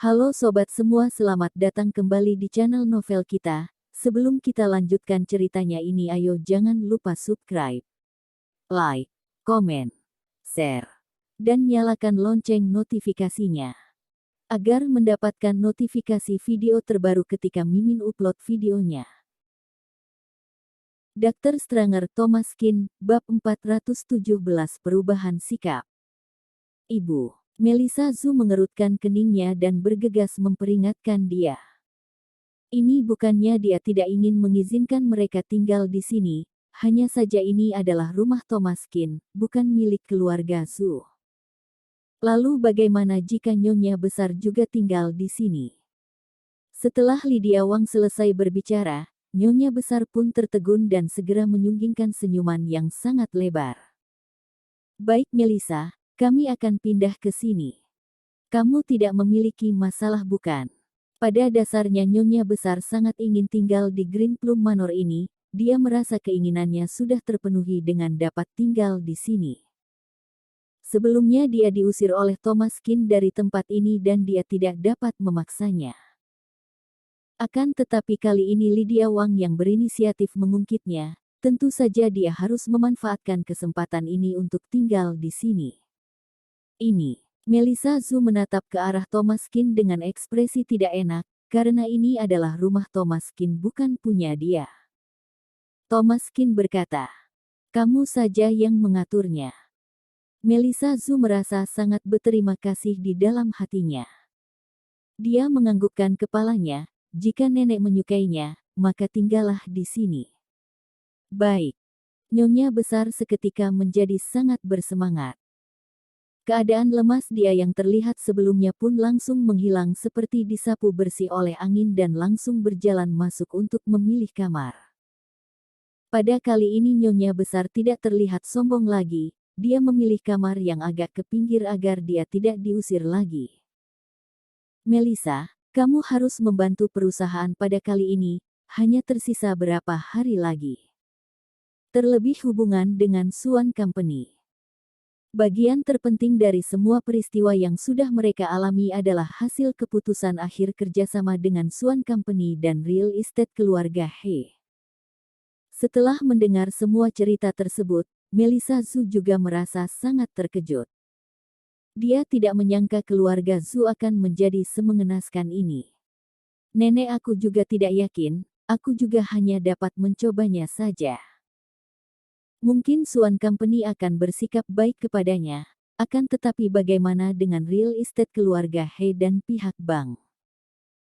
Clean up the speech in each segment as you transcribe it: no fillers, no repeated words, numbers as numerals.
Halo sobat semua, selamat datang kembali di channel novel kita. Sebelum kita lanjutkan ceritanya ini, ayo jangan lupa subscribe, like, komen, share, dan nyalakan lonceng notifikasinya agar mendapatkan notifikasi video terbaru ketika Mimin upload videonya. Dr. Stranger Thomas Kin, bab 417 perubahan sikap. Ibu Melissa Zhu mengerutkan keningnya dan bergegas memperingatkan dia. Ini bukannya dia tidak ingin mengizinkan mereka tinggal di sini, hanya saja ini adalah rumah Thomas Kin, bukan milik keluarga Zhu. Lalu bagaimana jika nyonya besar juga tinggal di sini? Setelah Lydia Wang selesai berbicara, nyonya besar pun tertegun dan segera menyunggingkan senyuman yang sangat lebar. Baik Melissa, kami akan pindah ke sini. Kamu tidak memiliki masalah bukan? Pada dasarnya nyonya besar sangat ingin tinggal di Green Plum Manor ini, dia merasa keinginannya sudah terpenuhi dengan dapat tinggal di sini. Sebelumnya dia diusir oleh Thomas Kin dari tempat ini dan dia tidak dapat memaksanya. Akan tetapi kali ini Lydia Wang yang berinisiatif mengungkitnya, tentu saja dia harus memanfaatkan kesempatan ini untuk tinggal di sini. Ini, Melissa Zhu menatap ke arah Thomas Kin dengan ekspresi tidak enak, karena ini adalah rumah Thomas Kin bukan punya dia. Thomas Kin berkata, kamu saja yang mengaturnya. Melissa Zhu merasa sangat berterima kasih di dalam hatinya. Dia menganggukkan kepalanya, jika nenek menyukainya, maka tinggallah di sini. Baik. Nyonya besar seketika menjadi sangat bersemangat. Keadaan lemas dia yang terlihat sebelumnya pun langsung menghilang seperti disapu bersih oleh angin dan langsung berjalan masuk untuk memilih kamar. Pada kali ini nyonya besar tidak terlihat sombong lagi, dia memilih kamar yang agak ke pinggir agar dia tidak diusir lagi. Melissa, kamu harus membantu perusahaan pada kali ini, hanya tersisa berapa hari lagi. Terlebih hubungan dengan Swan Company. Bagian terpenting dari semua peristiwa yang sudah mereka alami adalah hasil keputusan akhir kerjasama dengan Swan Company dan Real Estate keluarga He. Setelah mendengar semua cerita tersebut, Melissa Zhu juga merasa sangat terkejut. Dia tidak menyangka keluarga Zhu akan menjadi semengenaskan ini. Nenek aku juga tidak yakin, aku juga hanya dapat mencobanya saja. Mungkin Swan Company akan bersikap baik kepadanya, akan tetapi bagaimana dengan Real Estate keluarga He dan pihak bank?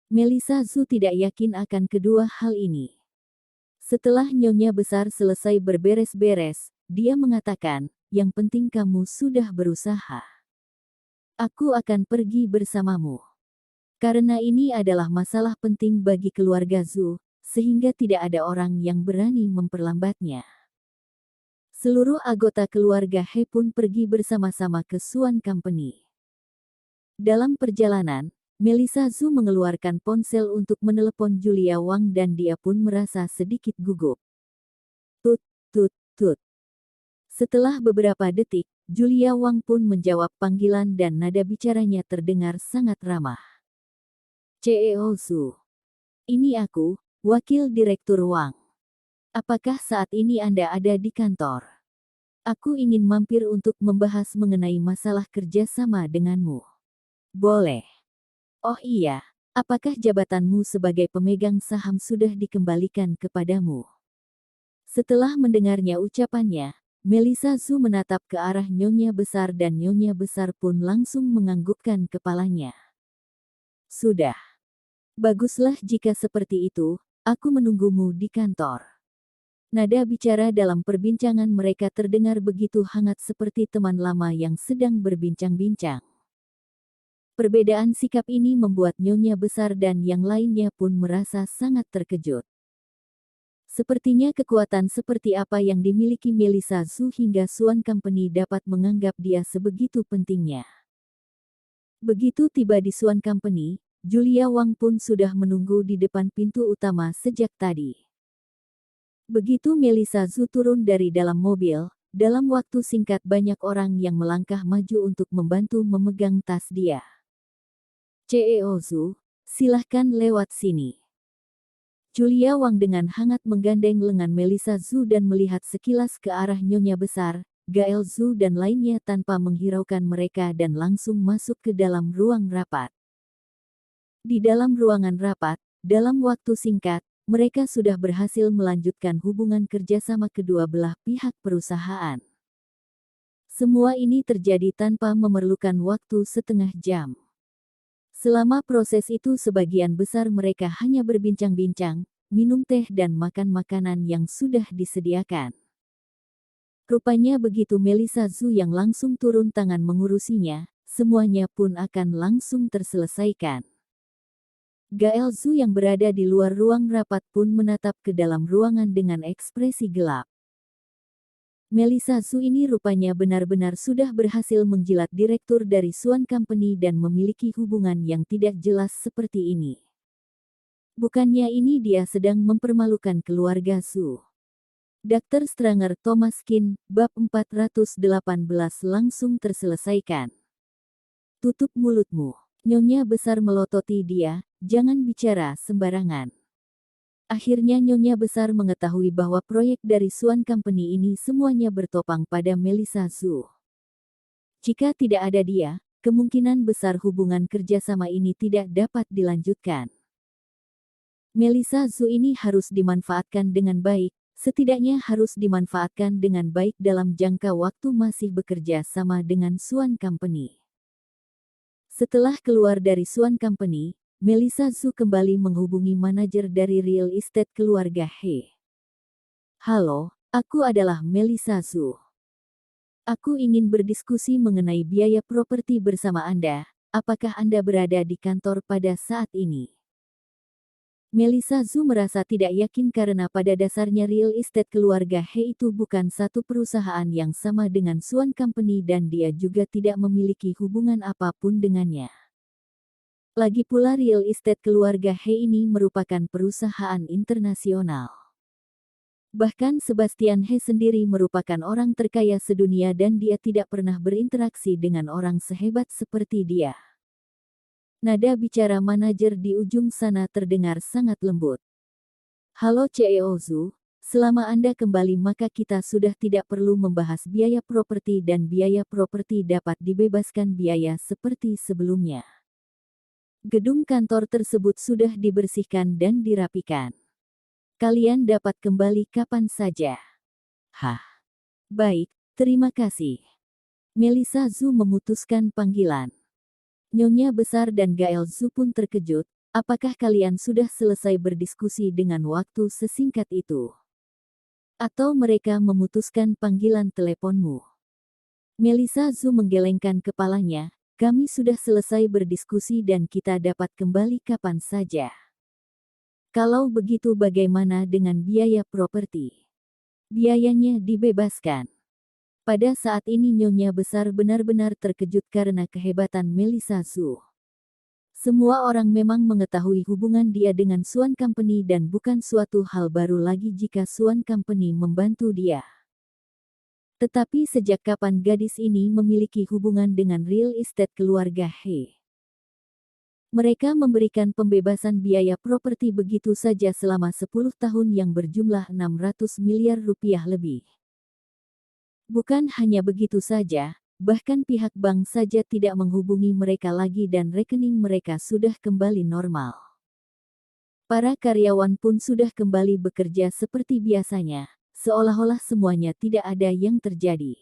Melissa Zhu tidak yakin akan kedua hal ini. Setelah nyonya besar selesai berberes-beres, dia mengatakan, yang penting kamu sudah berusaha. Aku akan pergi bersamamu. Karena ini adalah masalah penting bagi keluarga Zhu, sehingga tidak ada orang yang berani memperlambatnya. Seluruh anggota keluarga He pun pergi bersama-sama ke Swan Company. Dalam perjalanan, Melissa Zhu mengeluarkan ponsel untuk menelepon Julia Wang dan dia pun merasa sedikit gugup. Tut, tut, tut. Setelah beberapa detik, Julia Wang pun menjawab panggilan dan nada bicaranya terdengar sangat ramah. CEO Zhu. Ini aku, Wakil Direktur Wang. Apakah saat ini Anda ada di kantor? Aku ingin mampir untuk membahas mengenai masalah kerjasama denganmu. Boleh. Oh iya, apakah jabatanmu sebagai pemegang saham sudah dikembalikan kepadamu? Setelah mendengarnya ucapannya, Melissa Zhu menatap ke arah nyonya besar dan nyonya besar pun langsung menganggukkan kepalanya. Sudah. Baguslah jika seperti itu, aku menunggumu di kantor. Nada bicara dalam perbincangan mereka terdengar begitu hangat seperti teman lama yang sedang berbincang-bincang. Perbedaan sikap ini membuat nyonya besar dan yang lainnya pun merasa sangat terkejut. Sepertinya kekuatan seperti apa yang dimiliki Melissa Zhu hingga Swan Company dapat menganggap dia sebegitu pentingnya. Begitu tiba di Swan Company, Julia Wang pun sudah menunggu di depan pintu utama sejak tadi. Begitu Melissa Zhu turun dari dalam mobil, dalam waktu singkat banyak orang yang melangkah maju untuk membantu memegang tas dia. CEO Zhu, silahkan lewat sini. Julia Wang dengan hangat menggandeng lengan Melissa Zhu dan melihat sekilas ke arah Nyonya Besar, Gael Zhu dan lainnya tanpa menghiraukan mereka dan langsung masuk ke dalam ruang rapat. Di dalam ruangan rapat, dalam waktu singkat, mereka sudah berhasil melanjutkan hubungan kerjasama kedua belah pihak perusahaan. Semua ini terjadi tanpa memerlukan waktu setengah jam. Selama proses itu sebagian besar mereka hanya berbincang-bincang, minum teh dan makan makanan yang sudah disediakan. Rupanya begitu Melissa Zhu yang langsung turun tangan mengurusinya, semuanya pun akan langsung terselesaikan. Gael Zhu yang berada di luar ruang rapat pun menatap ke dalam ruangan dengan ekspresi gelap. Melissa Zhu ini rupanya benar-benar sudah berhasil menjilat direktur dari Suan Company dan memiliki hubungan yang tidak jelas seperti ini. Bukannya ini dia sedang mempermalukan keluarga Zhu. Dr. Stranger Thomas Kin, bab 418 langsung terselesaikan. Tutup mulutmu. Nyonya Besar melototi dia, jangan bicara sembarangan. Akhirnya Nyonya Besar mengetahui bahwa proyek dari Suan Company ini semuanya bertopang pada Melissa Zhu. Jika tidak ada dia, kemungkinan besar hubungan kerjasama ini tidak dapat dilanjutkan. Melissa Zhu ini harus dimanfaatkan dengan baik, setidaknya harus dimanfaatkan dengan baik dalam jangka waktu masih bekerja sama dengan Suan Company. Setelah keluar dari Suan Company, Melissa Zhu kembali menghubungi manajer dari real estate keluarga He. Halo, aku adalah Melissa Zhu. Aku ingin berdiskusi mengenai biaya properti bersama Anda. Apakah Anda berada di kantor pada saat ini? Melissa Zhu merasa tidak yakin karena pada dasarnya real estate keluarga He itu bukan satu perusahaan yang sama dengan Suan Company dan dia juga tidak memiliki hubungan apapun dengannya. Lagi pula real estate keluarga He ini merupakan perusahaan internasional. Bahkan Sebastian He sendiri merupakan orang terkaya sedunia dan dia tidak pernah berinteraksi dengan orang sehebat seperti dia. Nada bicara manajer di ujung sana terdengar sangat lembut. Halo CEO Zhu, selama Anda kembali maka kita sudah tidak perlu membahas biaya properti dan biaya properti dapat dibebaskan biaya seperti sebelumnya. Gedung kantor tersebut sudah dibersihkan dan dirapikan. Kalian dapat kembali kapan saja. Hah. Baik, terima kasih. Melissa Zhu memutuskan panggilan. Nyonya Besar dan Gael Zhu pun terkejut, apakah kalian sudah selesai berdiskusi dengan waktu sesingkat itu? Atau mereka memutuskan panggilan teleponmu? Melissa Zhu menggelengkan kepalanya. Kami sudah selesai berdiskusi dan kita dapat kembali kapan saja. Kalau begitu bagaimana dengan biaya properti? Biayanya dibebaskan. Pada saat ini Nyonya Besar benar-benar terkejut karena kehebatan Melissa Zhu. Semua orang memang mengetahui hubungan dia dengan Suan Company dan bukan suatu hal baru lagi jika Suan Company membantu dia. Tetapi sejak kapan gadis ini memiliki hubungan dengan real estate keluarga He? Mereka memberikan pembebasan biaya properti begitu saja selama 10 tahun yang berjumlah 600 miliar rupiah lebih. Bukan hanya begitu saja, bahkan pihak bank saja tidak menghubungi mereka lagi dan rekening mereka sudah kembali normal. Para karyawan pun sudah kembali bekerja seperti biasanya. Seolah-olah semuanya tidak ada yang terjadi.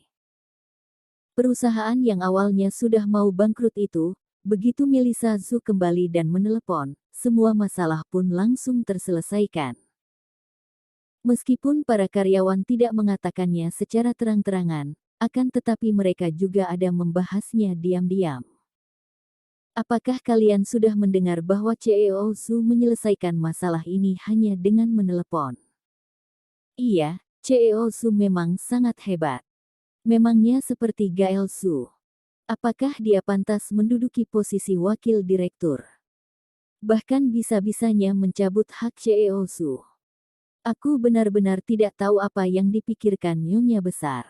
Perusahaan yang awalnya sudah mau bangkrut itu, begitu Melissa Zhu kembali dan menelepon, semua masalah pun langsung terselesaikan. Meskipun para karyawan tidak mengatakannya secara terang-terangan, akan tetapi mereka juga ada membahasnya diam-diam. Apakah kalian sudah mendengar bahwa CEO Zhu menyelesaikan masalah ini hanya dengan menelepon? Iya, CEO Zhu memang sangat hebat. Memangnya seperti Gael Zhu. Apakah dia pantas menduduki posisi wakil direktur? Bahkan bisa-bisanya mencabut hak CEO Zhu. Aku benar-benar tidak tahu apa yang dipikirkan Nyonya Besar.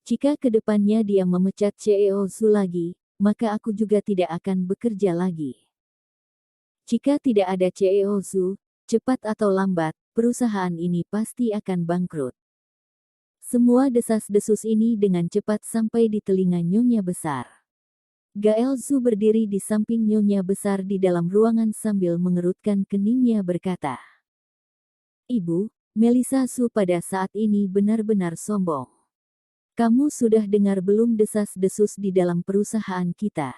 Jika kedepannya dia memecat CEO Zhu lagi, maka aku juga tidak akan bekerja lagi. Jika tidak ada CEO Zhu, cepat atau lambat, perusahaan ini pasti akan bangkrut. Semua desas-desus ini dengan cepat sampai di telinga Nyonya Besar. Gael Zhu berdiri di samping Nyonya Besar di dalam ruangan sambil mengerutkan keningnya berkata, "Ibu, Melissa Zhu pada saat ini benar-benar sombong. Kamu sudah dengar belum desas-desus di dalam perusahaan kita?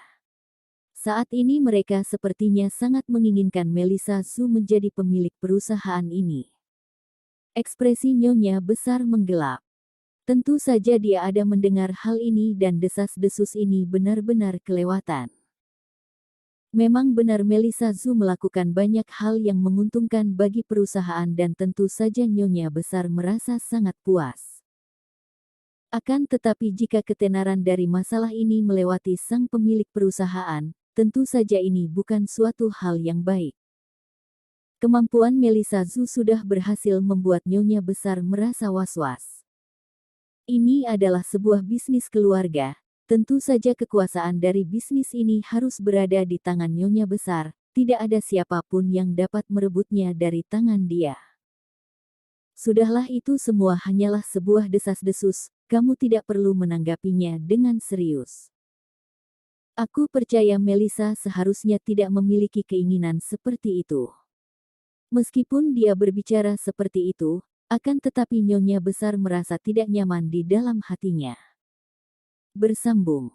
Saat ini mereka sepertinya sangat menginginkan Melissa Zhu menjadi pemilik perusahaan ini." Ekspresi Nyonya Besar menggelap. Tentu saja dia ada mendengar hal ini dan desas-desus ini benar-benar kelewatan. Memang benar Melissa Zhu melakukan banyak hal yang menguntungkan bagi perusahaan dan tentu saja Nyonya Besar merasa sangat puas. Akan tetapi jika ketenaran dari masalah ini melewati sang pemilik perusahaan, tentu saja ini bukan suatu hal yang baik. Kemampuan Melissa Zhu sudah berhasil membuat Nyonya Besar merasa was-was. Ini adalah sebuah bisnis keluarga, tentu saja kekuasaan dari bisnis ini harus berada di tangan Nyonya Besar, tidak ada siapapun yang dapat merebutnya dari tangan dia. Sudahlah, itu semua hanyalah sebuah desas-desus, kamu tidak perlu menanggapinya dengan serius. Aku percaya Melissa seharusnya tidak memiliki keinginan seperti itu. Meskipun dia berbicara seperti itu, akan tetapi Nyonya Besar merasa tidak nyaman di dalam hatinya. Bersambung.